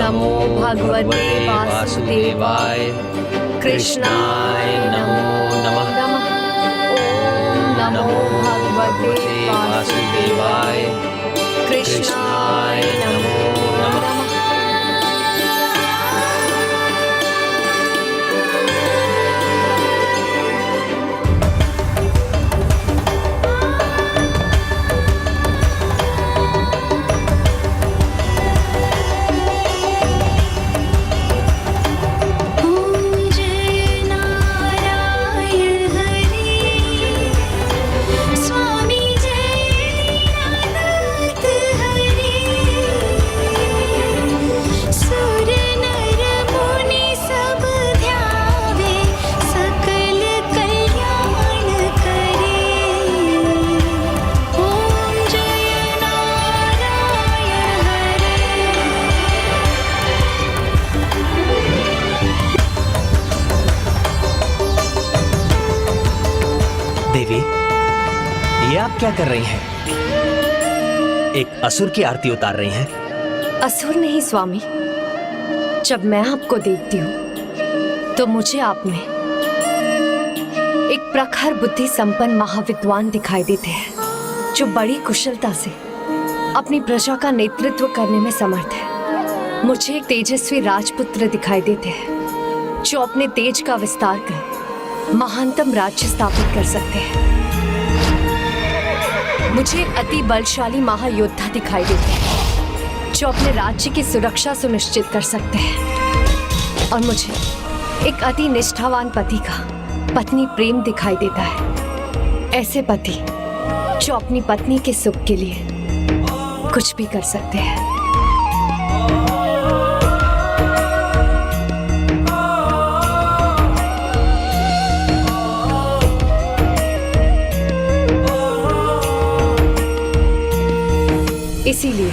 नमो भगवते वासुदेवाय। कृष्णाय नमो नमः। ओम नमो भगवते वासुदेवाय। कृष्णाय नमो नमः। देवी, ये आप क्या कर रही हैं? एक असुर की आरती उतार रही हैं? असुर नहीं स्वामी, जब मैं आपको देखती हूँ तो मुझे आप में एक प्रखर बुद्धि संपन्न महाविद्वान दिखाई देते हैं, जो बड़ी कुशलता से अपनी प्रजा का नेतृत्व करने में समर्थ है। मुझे एक तेजस्वी राजपुत्र दिखाई देते हैं, जो अपने तेज का विस्तार कर महानतम राज्य स्थापित कर सकते हैं। मुझे एक अति बलशाली महायोद्धा दिखाई देते हैं, जो अपने राज्य की सुरक्षा सुनिश्चित कर सकते हैं। और मुझे एक अति निष्ठावान पति का पत्नी प्रेम दिखाई देता है। ऐसे पति जो अपनी पत्नी के सुख के लिए कुछ भी कर सकते हैं। इसीलिए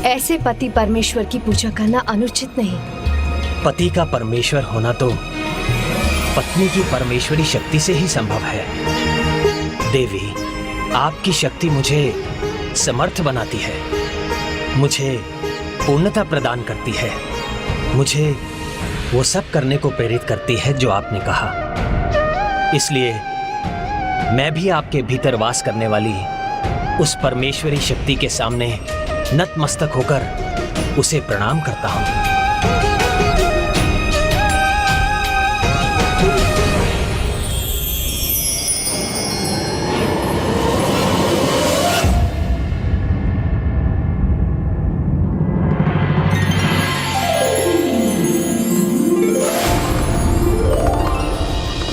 ऐसे पति परमेश्वर की पूजा करना अनुचित नहीं। पति का परमेश्वर होना तो पत्नी की परमेश्वरी शक्ति से ही संभव है। देवी, आपकी शक्ति मुझे समर्थ बनाती है, मुझे पूर्णता प्रदान करती है, मुझे वो सब करने को प्रेरित करती है जो आपने कहा। इसलिए मैं भी आपके भीतर वास करने वाली उस परमेश्वरी शक्ति के सामने नतमस्तक होकर उसे प्रणाम करता हूं।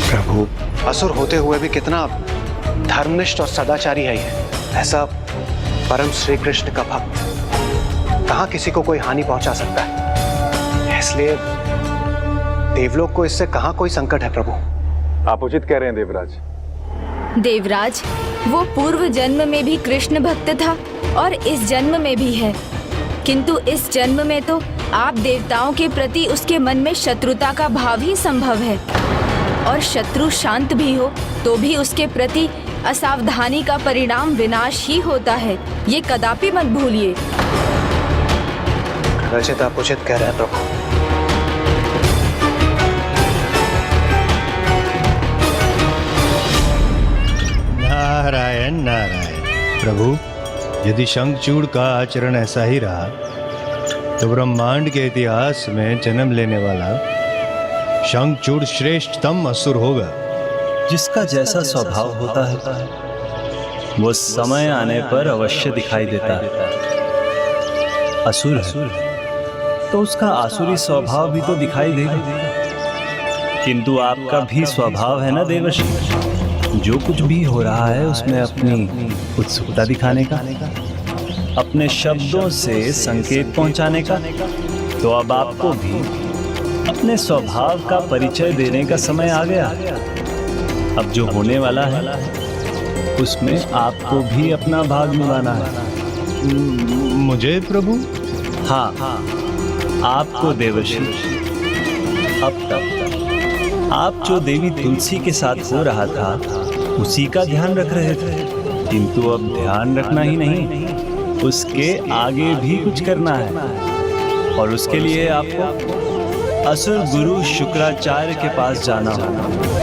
प्रभु, असुर होते हुए भी कितना धर्मनिष्ठ और सदाचारी है ये। ऐसा परम श्री कृष्ण का भक्त कहां किसी को कोई हानि पहुंचा सकता है। इसलिए देवलोक को इससे कहां कोई संकट है। प्रभु, आप उचित कह रहे हैं देवराज। देवराज, वो पूर्व जन्म में भी कृष्ण भक्त था और इस जन्म में भी है, किंतु इस जन्म में तो आप देवताओं के प्रति उसके मन में शत्रुता का भाव ही संभव है। और शत्रु शांत भी हो तो भी उसके प्रति असावधानी का परिणाम विनाश ही होता है। ये कदापि मत भूलिए। रचित, आप उचित कह रहे हैं प्रभु। नारायण नारायण। प्रभु, यदि शंखचूड़ का आचरण ऐसा ही रहा तो ब्रह्मांड के इतिहास में जन्म लेने वाला शंखचूड़ श्रेष्ठतम असुर होगा। जिसका जैसा स्वभाव होता है वो समय आने पर अवश्य दिखाई देता है। असुर है तो उसका आसुरी स्वभाव भी तो दिखाई देगा। किंतु आपका भी स्वभाव है ना देवर्षि, जो कुछ भी हो रहा है उसमें अपनी उत्सुकता दिखाने का, अपने शब्दों से संकेत पहुंचाने का। तो अब आपको भी अपने स्वभाव का परिचय देने का समय आ गया। अब जो होने वाला है उसमें आपको भी अपना भाग निभाना है। मुझे प्रभु? हाँ, आपको देवर्षि। अब तक आप जो देवी तुलसी के साथ हो रहा था उसी का ध्यान रख रहे थे, किंतु अब ध्यान रखना ही नहीं, उसके आगे भी कुछ करना है। और उसके लिए आपको असुर गुरु शुक्राचार्य के पास जाना होगा।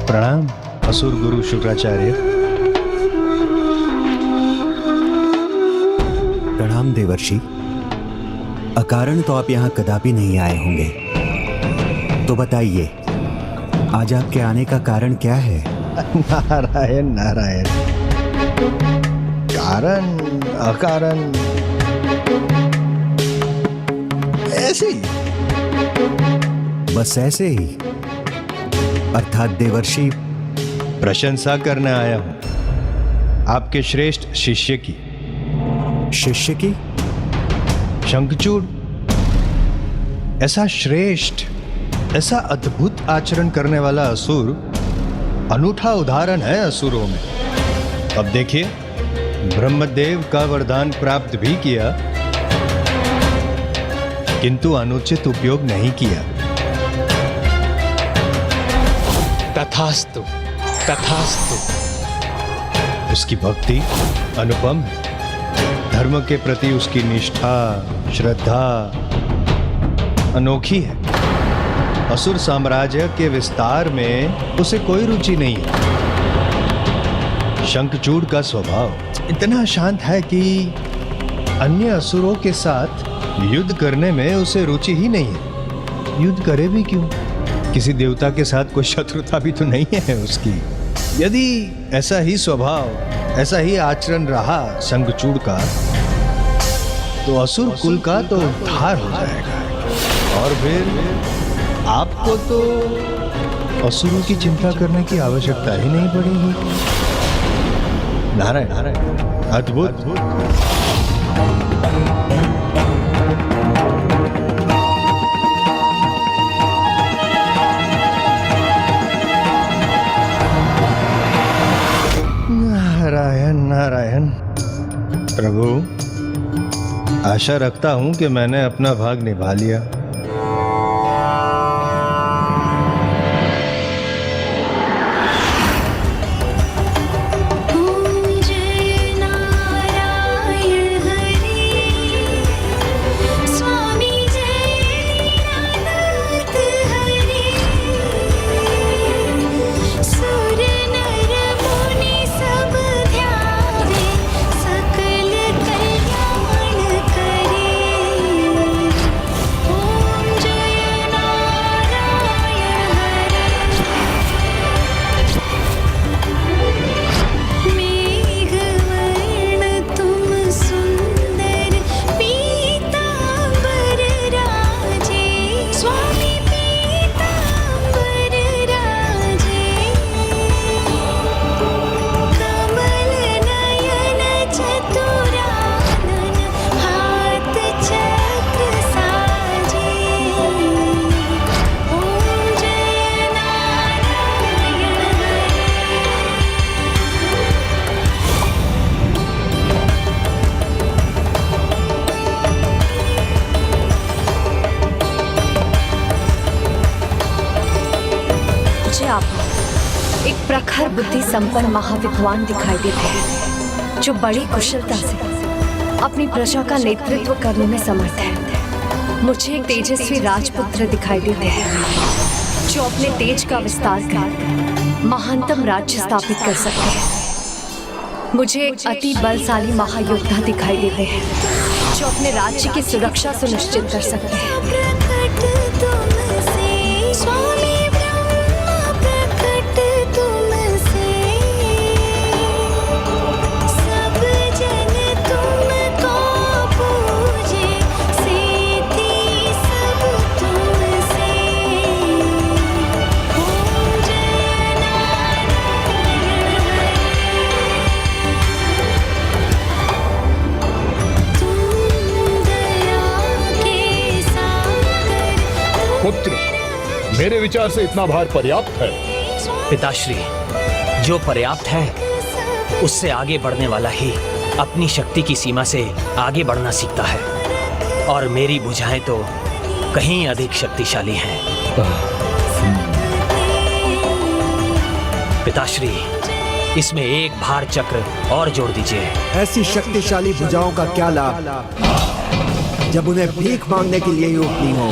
प्रणाम असुर गुरु शुक्राचार्य। प्रणाम देवर्षि। अकारण तो आप यहाँ कदापि नहीं आए होंगे, तो बताइए आज आपके आने का कारण क्या है? नारायण नारायण। कारण अकारण ऐसे ही, बस ऐसे ही? अर्थात देवर्षि, प्रशंसा करने आया हूं आपके श्रेष्ठ शिष्य की। शिष्य की? शंखचूड़ ऐसा श्रेष्ठ, ऐसा अद्भुत आचरण करने वाला असुर अनूठा उदाहरण है असुरों में। अब देखिए, ब्रह्मदेव का वरदान प्राप्त भी किया, किंतु अनुचित उपयोग नहीं किया। तथास्तु, तथास्तु। उसकी भक्ति अनुपम है। धर्म के प्रति उसकी निष्ठा, श्रद्धा अनोखी है। असुर साम्राज्य के विस्तार में उसे कोई रुचि नहीं है। शंखचूड़ का स्वभाव इतना शांत है कि अन्य असुरों के साथ युद्ध करने में उसे रुचि ही नहीं है। युद्ध करे भी क्यों? किसी देवता के साथ कोई शत्रुता भी तो नहीं है उसकी। यदि ऐसा ही स्वभाव, ऐसा ही आचरण रहा शंखचूड़ का, तो असुर कुल का तो उद्धार हो जाएगा। और फिर आपको तो असुरों की चिंता करने की आवश्यकता ही नहीं पड़ेगी। नारायण नारायण, अद्भुत। नारायण नारायण। प्रभु, आशा रखता हूं कि मैंने अपना भाग निभा लिया। एक प्रखर बुद्धि संपन्न महाविद्वान दिखाई देते हैं, जो बड़ी कुशलता से अपनी प्रजा का नेतृत्व करने में समर्थ है। मुझे एक तेजस्वी राजपुत्र दिखाई देते हैं, जो अपने तेज का विस्तार कर महानतम राज्य स्थापित कर सकते हैं। मुझे एक अति बलशाली महायोद्धा दिखाई देते हैं, जो अपने राज्य की सुरक्षा सुनिश्चित कर सकते हैं। पुत्र, मेरे विचार से इतना भार पर्याप्त है। पिताश्री, जो पर्याप्त है उससे आगे बढ़ने वाला ही अपनी शक्ति की सीमा से आगे बढ़ना सीखता है, और मेरी भुजाएं तो कहीं अधिक शक्तिशाली हैं। पिताश्री, इसमें एक भार चक्र और जोड़ दीजिए। ऐसी शक्तिशाली भुजाओं का क्या लाभ जब उन्हें भीख मांगने के लिए ही उठनी हो।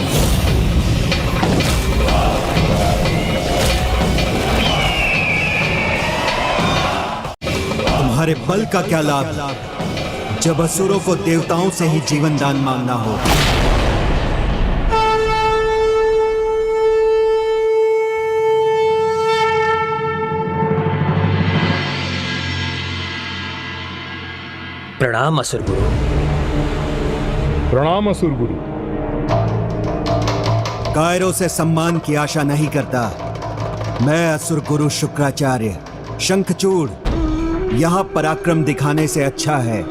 तुम्हारे बल का क्या लाभ जब असुरों को देवताओं से ही जीवन दान मांगना हो। प्रणाम असुर गुरु। प्रणाम असुर गुरु। कायरों से सम्मान की आशा नहीं करता। मैं असुर गुरु शुक्राचार्य शंखचूड़ यहाँ पराक्रम दिखाने से अच्छा है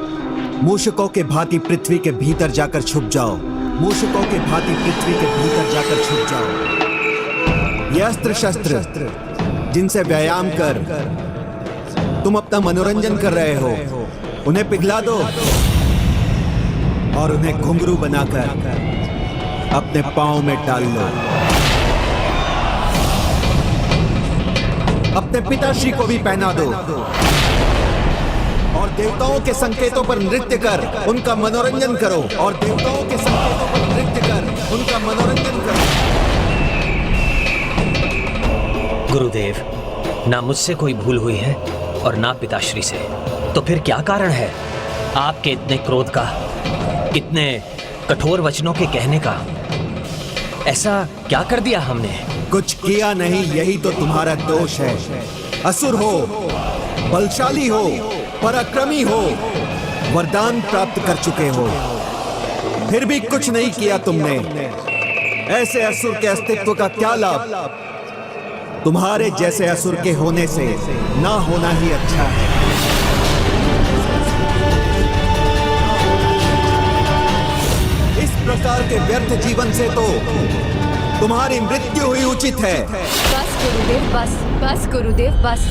मूषकों के भांति पृथ्वी के भीतर जाकर छुप जाओ। मूषकों के भांति पृथ्वी के भीतर जाकर छुप जाओ। ये अस्त्र शस्त्र जिनसे व्यायाम कर तुम अपना मनोरंजन कर रहे हो, उन्हें पिघला दो और उन्हें घुंघरू बनाकर अपने पांव में डाल लो। अपने पिताश्री को भी पहना दो और देवताओं के संकेतों पर नृत्य कर उनका मनोरंजन करो। और देवताओं के संकेतों पर नृत्य कर उनका मनोरंजन करो। गुरुदेव, ना मुझसे कोई भूल हुई है और ना पिताश्री से, तो फिर क्या कारण है आपके इतने क्रोध का, इतने कठोर वचनों के कहने का? ऐसा क्या कर दिया हमने? कुछ किया नहीं, यही तो तुम्हारा दोष है। असुर हो, बलशाली हो, पराक्रमी हो, वरदान प्राप्त कर चुके हो, फिर भी कुछ नहीं किया तुमने। ऐसे असुर के अस्तित्व का क्या लाभ? तुम्हारे जैसे असुर के होने से ना होना ही अच्छा है। इस प्रकार के व्यर्थ जीवन से तो तुम्हारी मृत्यु हुई उचित है। बस गुरुदेव, बस गुरुदेव, बस।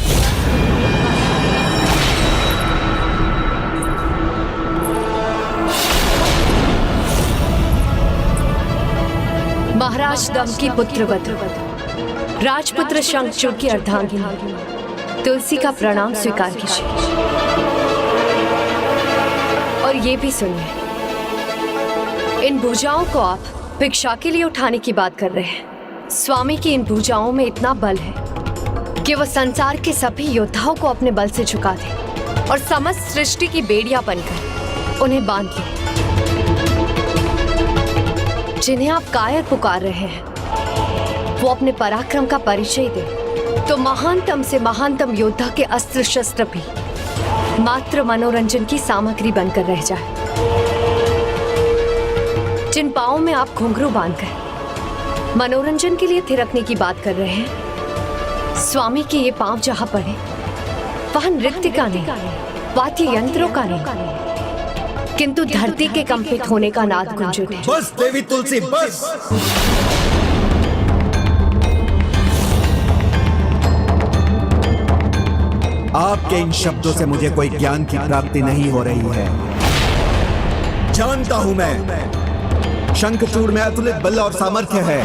महाराज दमकी पुत्रवत राजपुत्र शंखचूड़ की अर्धांगिनी तुलसी का प्रणाम स्वीकार कीजिए। और ये भी सुनिए, इन भुजाओं को आप भिक्षा के लिए उठाने की बात कर रहे हैं। स्वामी की इन भुजाओं में इतना बल है कि वो संसार के सभी योद्धाओं को अपने बल से झुका दे और समस्त सृष्टि की बेड़ियां बनकर उन्हें बांध ले। जिन्हें आप कायर पुकार रहे हैं वो अपने पराक्रम का परिचय दे तो महानतम से महानतम योद्धा के अस्त्र शस्त्र भी मात्र मनोरंजन की सामग्री बनकर रह जाए। जिन पांवों में आप घुंघरू बांधकर मनोरंजन के लिए थिरकने की बात कर रहे हैं, स्वामी के ये पांव जहां पड़े वहां नृत्य का नहीं, वाद्य यंत्रों का नहीं, किंतु धरती के कंपित होने का नाद गुंजते हैं। बस देवी तुलसी, बस। आपके इन शब्दों से मुझे कोई ज्ञान की प्राप्ति नहीं हो रही है। जानता हूं मैं, शंखचूड़ में अतुलित बल और सामर्थ्य है।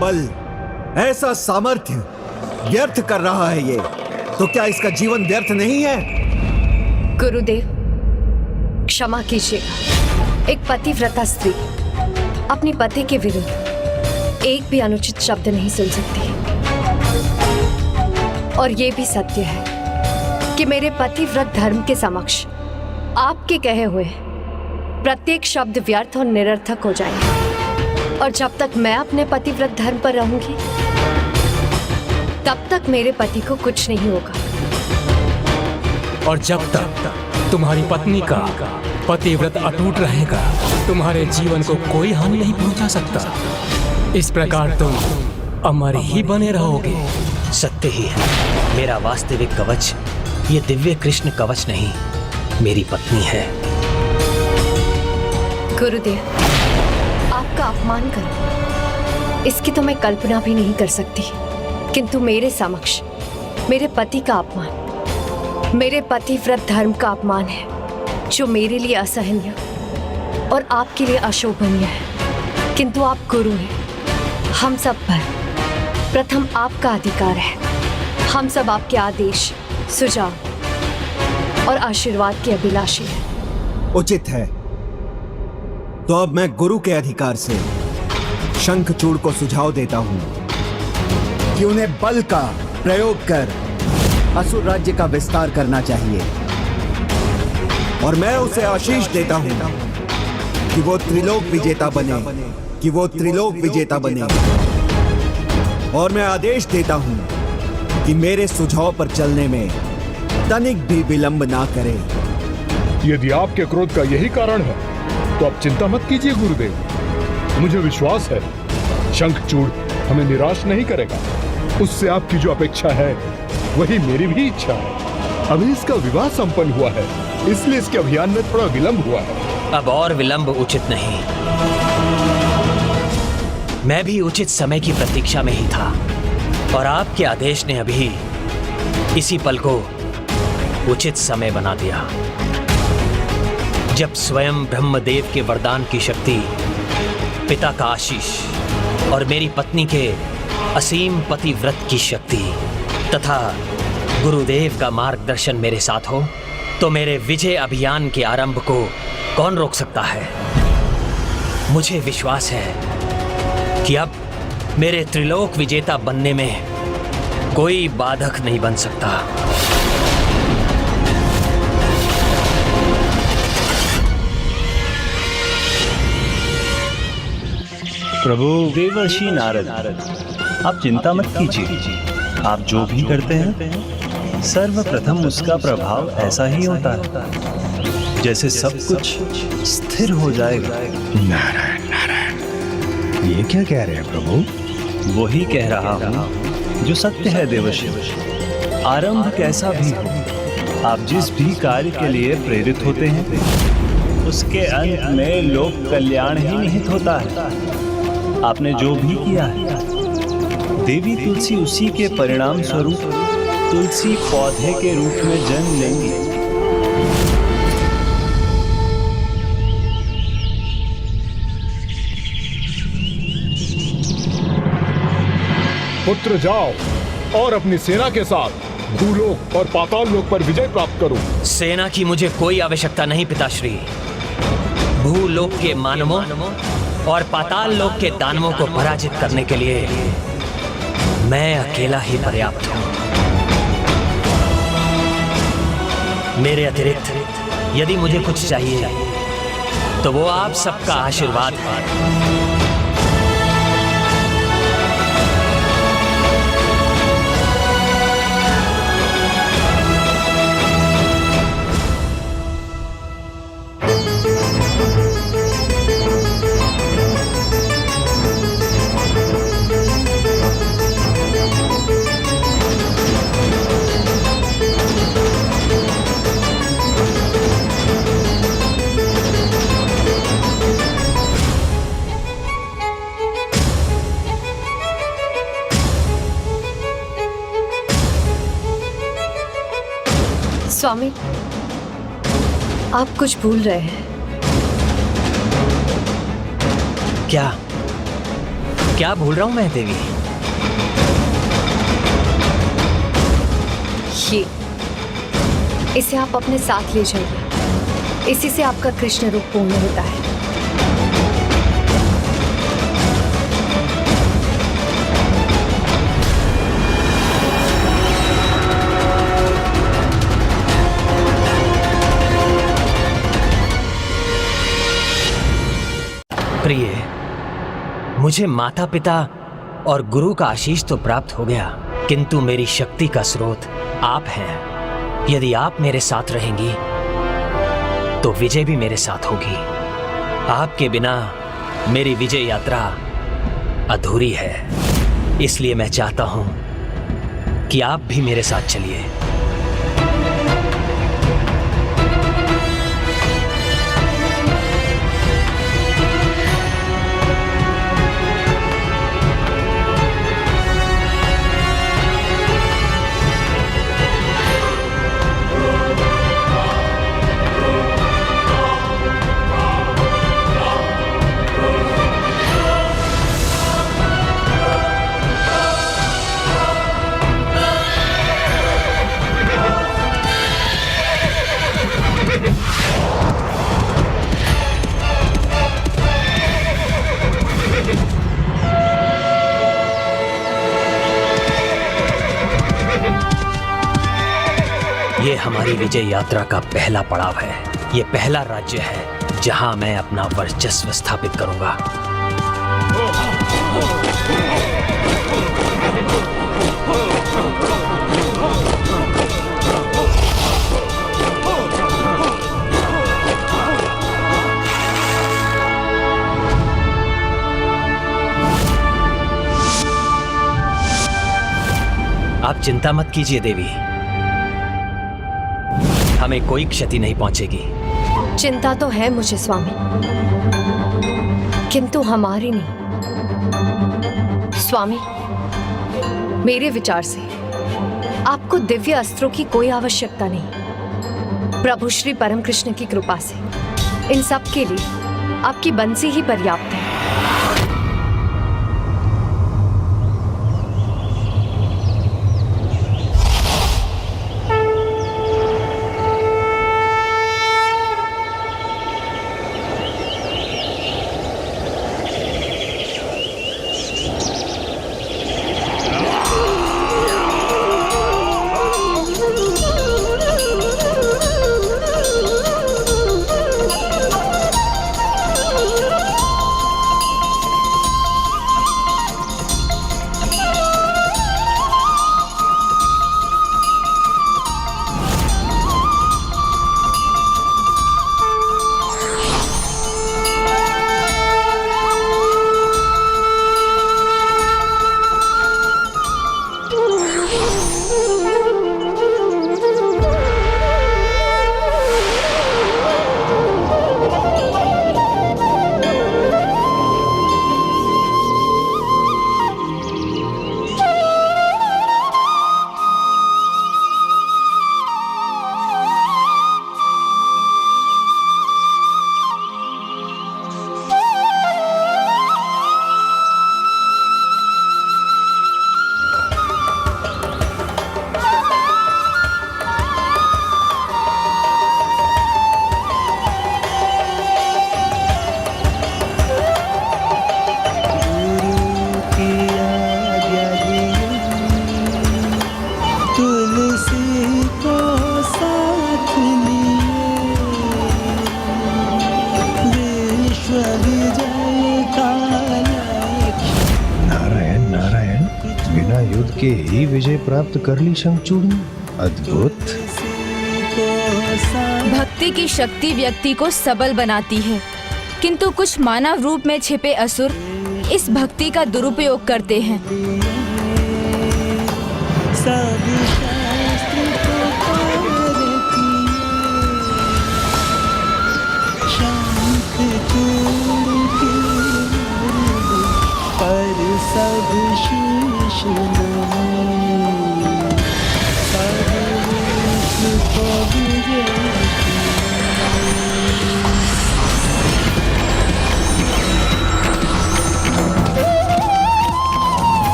बल, ऐसा सामर्थ्य व्यर्थ कर रहा है ये, तो क्या इसका जीवन व्यर्थ नहीं है? गुरुदेव, क्षमा कीजिएगा। एक पतिव्रता स्त्री अपने पति के विरुद्ध एक भी अनुचित शब्द नहीं सुन सकती। और ये भी सत्य है कि मेरे पतिव्रत धर्म के समक्ष आपके कहे हुए प्रत्येक शब्द व्यर्थ और निरर्थक हो जाएंगे। और जब तक मैं अपने पतिव्रत धर्म पर रहूंगी तब तक मेरे पति को कुछ नहीं होगा। और जब तक तुम्हारी पत्नी का पतिव्रत अटूट रहेगा, तुम्हारे जीवन को कोई हानि नहीं पहुंचा सकता। इस प्रकार तुम अमर ही बने रहोगे। सत्य ही है, मेरा वास्तविक कवच ये दिव्य कृष्ण कवच नहीं, मेरी पत्नी है। गुरुदेव, आपका अपमान करो, इसकी तो मैं कल्पना भी नहीं कर सकती, किंतु मेरे समक्ष मेरे पति का अपमान, मेरे पतिव्रत धर्म का अपमान है, जो मेरे लिए असहनीय और आपके लिए अशोभनीय है। किंतु आप गुरु हैं, हम सब पर प्रथम आपका अधिकार है। हम सब आपके आदेश, सुझाव और आशीर्वाद के अभिलाषी हैं। उचित है। तो अब मैं गुरु के अधिकार से शंखचूड़ को सुझाव देता हूं कि उन्हें बल का प्रयोग कर असुर राज्य का विस्तार करना चाहिए। और मैं उसे आशीष देता हूं कि वो त्रिलोक विजेता बने, और मैं आदेश देता हूं कि मेरे सुझाव पर चलने में तनिक भी विलंब ना करे। यदि आपके क्रोध का यही कारण है तो आप चिंता मत कीजिए गुरुदेव। मुझे विश्वास है शंखचूड़ हमें निराश नहीं करेगा। उससे आपकी जो अपेक्षा है वही मेरी भी इच्छा है। अभी इसका विवाह संपन्न हुआ है, इसलिए इसके अभियान में थोड़ा विलंब हुआ है। अब और विलंब उचित नहीं। मैं भी उचित समय की प्रतीक्षा में ही था, और आपके आदेश ने अभी इसी पल को उचित समय बना दिया। जब स्वयं ब्रह्मदेव के वरदान की शक्ति, पिता का आशीष और मेरी पत्नी के असीम पतिव्रत की शक्ति तथा गुरुदेव का मार्गदर्शन मेरे साथ हो, तो मेरे विजय अभियान के आरंभ को कौन रोक सकता है। मुझे विश्वास है कि अब मेरे त्रिलोक विजेता बनने में कोई बाधक नहीं बन सकता। प्रभु देवर्षि नारद, आप चिंता मत कीजिए। आप जो भी करते हैं सर्वप्रथम उसका प्रभाव ऐसा ही होता है जैसे सब कुछ स्थिर हो जाएगा। नारायण नारायण, ये क्या कह रहे हैं प्रभु? वही कह रहा हूँ जो सत्य है देवर्षि। आरंभ कैसा भी हो, आप जिस भी कार्य के लिए प्रेरित होते हैं उसके अंत में लोक कल्याण ही निहित होता है। आपने जो भी किया है, देवी तुलसी उसी के परिणाम स्वरूप तुलसी पौधे के रूप में जन्म लेंगी। पुत्र जाओ और अपनी सेना के साथ भूलोक और पाताल लोक पर विजय प्राप्त करो। सेना की मुझे कोई आवश्यकता नहीं पिताश्री। भूलोक के मानवों और पाताल लोक के दानवों को पराजित करने के लिए मैं अकेला ही पर्याप्त हूं। मेरे अतिरिक्त यदि मुझे कुछ चाहिए तो वो आप सबका आशीर्वाद है। स्वामी, आप कुछ भूल रहे हैं। क्या क्या भूल रहा हूं मैं देवी? ये इसे आप अपने साथ ले जाइए। इसी से आपका कृष्ण रूप पूर्ण होता है। प्रिय, मुझे माता पिता और गुरु का आशीष तो प्राप्त हो गया, किंतु मेरी शक्ति का स्रोत आप हैं। यदि आप मेरे साथ रहेंगी तो विजय भी मेरे साथ होगी। आपके बिना मेरी विजय यात्रा अधूरी है। इसलिए मैं चाहता हूं कि आप भी मेरे साथ चलिए। ये हमारी विजय यात्रा का पहला पड़ाव है। ये पहला राज्य है जहां मैं अपना वर्चस्व स्थापित करूंगा। आप चिंता मत कीजिए देवी, हमें कोई क्षति नहीं पहुंचेगी। चिंता तो है मुझे स्वामी, किंतु हमारी नहीं। स्वामी, मेरे विचार से आपको दिव्य अस्त्रों की कोई आवश्यकता नहीं। प्रभु श्री परम कृष्ण की कृपा से इन सब के लिए आपकी बंसी ही पर्याप्त है। के ही विजय प्राप्त कर ली शंखचूड़ ने। अद्भुत। भक्ति की शक्ति व्यक्ति को सबल बनाती है, किंतु कुछ मानव रूप में छिपे असुर इस भक्ति का दुरुपयोग करते हैं।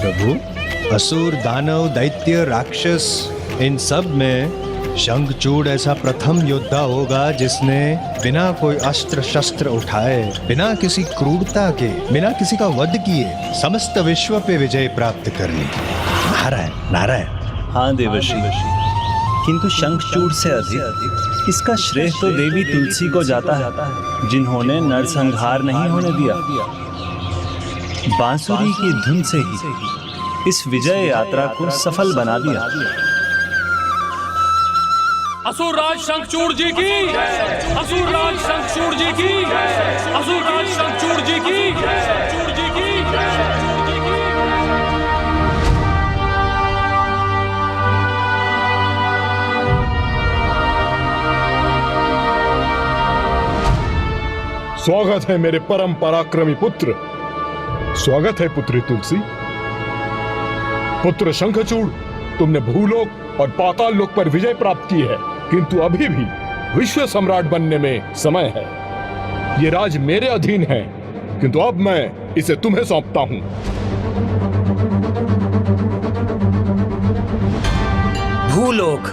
प्रभु, असुर, दानव, दैत्य, राक्षस, इन सब में शंखचूड़ ऐसा प्रथम योद्धा होगा जिसने बिना कोई अस्त्र शस्त्र उठाए, बिना किसी क्रूरता के, बिना किसी का वध किए समस्त विश्व पे विजय प्राप्त कर ली। नारायण नारायण। हाँ देवर्षि, किंतु शंखचूड़ से अधिक इसका श्रेय तो देवी तुलसी को जाता है, जिन्होंने नरसंहार नहीं होने दिया। बांसुरी की धुन से ही इस विजय यात्रा को सफल बना दिया। असुरराज शंखचूड़ जी की, असुरराज शंखचूड़ जी की, असुरराज शंखचूड़ जी की, शंखचूड़ जी की। स्वागत है मेरे परम पराक्रमी पुत्र, स्वागत है पुत्री तुलसी। पुत्र शंखचूड़, तुमने भूलोक और पाताल लोक पर विजय प्राप्त की है, किंतु अभी भी विश्व सम्राट बनने में समय है। ये राज मेरे अधीन है, किंतु अब मैं इसे तुम्हें सौंपता हूं। भूलोक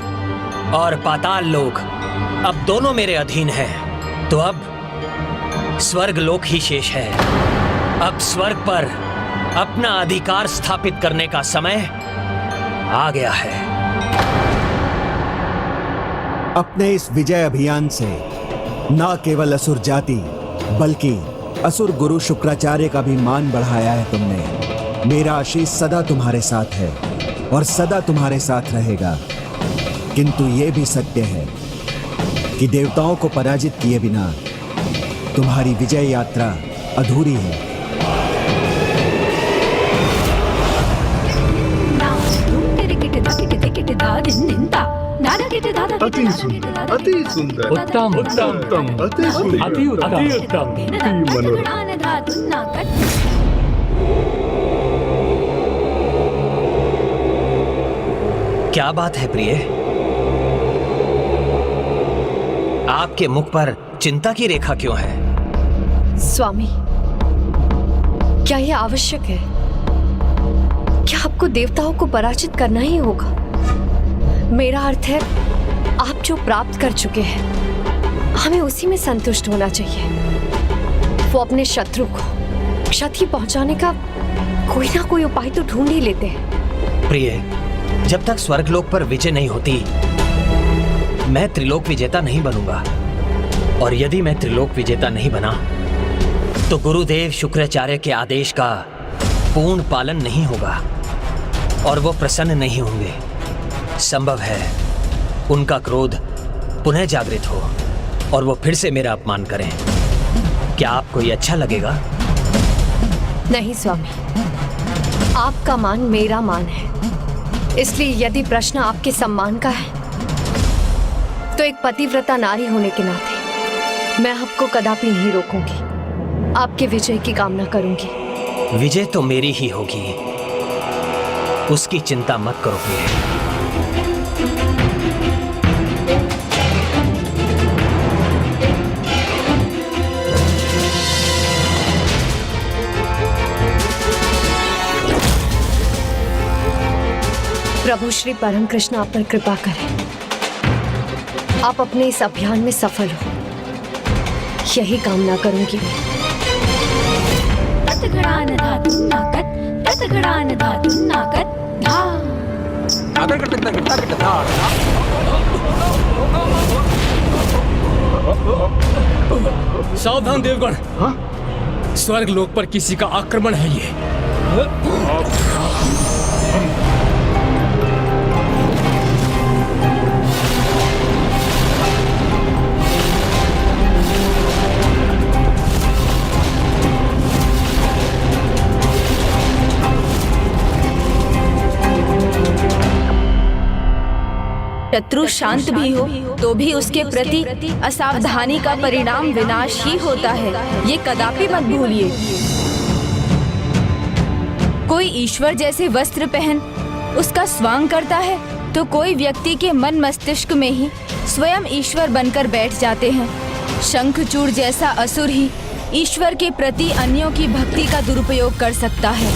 और पाताल लोक अब दोनों मेरे अधीन हैं, तो अब स्वर्ग लोक ही शेष है। अब स्वर्ग पर अपना अधिकार स्थापित करने का समय आ गया है। अपने इस विजय अभियान से न केवल असुर जाति बल्कि असुर गुरु शुक्राचार्य का भी मान बढ़ाया है तुमने। मेरा आशीष सदा तुम्हारे साथ है और सदा तुम्हारे साथ रहेगा। किंतु यह भी सत्य है कि देवताओं को पराजित किए बिना तुम्हारी विजय यात्रा अधूरी है। अति सुंदर, अति सुंदर, उत्तम उत्तम, अति सुंदर, अति उत्तम। क्या बात है प्रिय? आपके मुख पर चिंता की रेखा क्यों है? स्वामी, क्या यह आवश्यक है? क्या आपको देवताओं को पराजित करना ही होगा? मेरा अर्थ है, आप जो प्राप्त कर चुके हैं हमें उसी में संतुष्ट होना चाहिए। वो अपने शत्रु को क्षति पहुंचाने का कोई ना कोई उपाय तो ढूंढ ही लेते हैं। प्रिय, जब तक स्वर्गलोक पर विजय नहीं होती, मैं त्रिलोक विजेता नहीं बनूंगा। और यदि मैं त्रिलोक विजेता नहीं बना तो गुरुदेव शुक्राचार्य के आदेश का पूर्ण पालन नहीं होगा और वो प्रसन्न नहीं होंगे। संभव है उनका क्रोध पुनः जागृत हो और वो फिर से मेरा अपमान करें। क्या आपको ये अच्छा लगेगा? नहीं स्वामी, आपका मान मेरा मान है, इसलिए यदि प्रश्न आपके सम्मान का है तो एक पतिव्रता नारी होने के नाते मैं आपको कदापि नहीं रोकूंगी। आपके विजय की कामना करूंगी। विजय तो मेरी ही होगी, उसकी चिंता मत करो प्रिय। प्रभु श्री परम कृष्ण आप पर कृपा करें, आप अपने इस अभियान में सफल हो, यही कामना करूंगी। सावधान देवगण, स्वर्ग लोक पर किसी का आक्रमण है ये। शत्रु शांत भी हो तो भी उसके प्रति असावधानी का परिणाम विनाश ही होता है, ये कदापि मत भूलिए। कोई ईश्वर जैसे वस्त्र पहन उसका स्वांग करता है तो कोई व्यक्ति के मन मस्तिष्क में ही स्वयं ईश्वर बनकर बैठ जाते हैं। शंखचूड़ जैसा असुर ही ईश्वर के प्रति अन्यों की भक्ति का दुरुपयोग कर सकता है।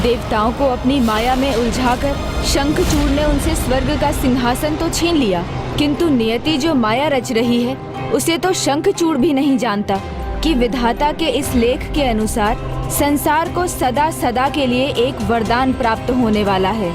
देवताओं को अपनी माया में उलझाकर शंखचूड़ ने उनसे स्वर्ग का सिंहासन तो छीन लिया, किंतु नियति जो माया रच रही है उसे तो शंखचूड़ भी नहीं जानता कि विधाता के इस लेख के अनुसार संसार को सदा सदा के लिए एक वरदान प्राप्त होने वाला है।